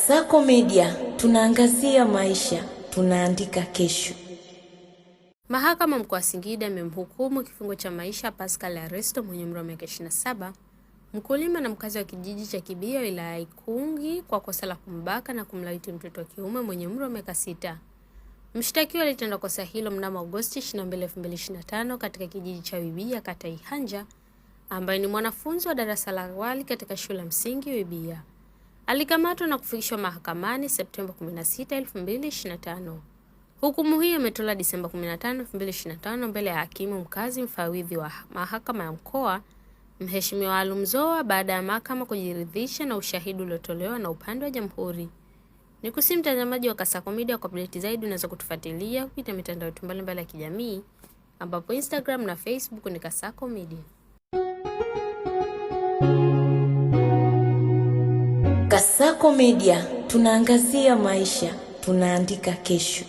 Kasako Media, tunaangazia maisha, tunaandika kesho. Mahakama Mkoa wa Singida imemhukumu kifungo cha maisha Pascal Aresto mwenye umri wa miaka 27, mkulima na mkazi wa kijiji cha Kibia wilaya Ikungi kwa kosa la kumbaka na kumlawiti mtoto wa kiume mwenye umri wa miaka 6. Mshtakiwa alitenda kosa hilo mnamo Agosti 22, 2025 katika kijiji cha Wibia kata Ihanja, ambaye ni mwanafunzi wa darasa la awali katika shule ya msingi Wibia. Alikamatwa na kufikishwa mahakamani Septemba 16, 2025. Hukumu hiyo imetolewa Disemba 15, 2025 mbele ya hakimu mkazi mfawidhi wa mahakama ya mkoa Mheshimiwa Alumzoa baada ya mahakama kujiridhisha na ushahidi uliotolewa na upande wa jamhuri. Nikusihi mtazamaji wa Kasako Media, kwa update zaidi unaweza kutufuatilia kupitia mitandao yetu mbalimbali ya kijamii ambapo Instagram na Facebook ni Kasako Media. Kasako Media, tunaangazia maisha, tunaandika kesho.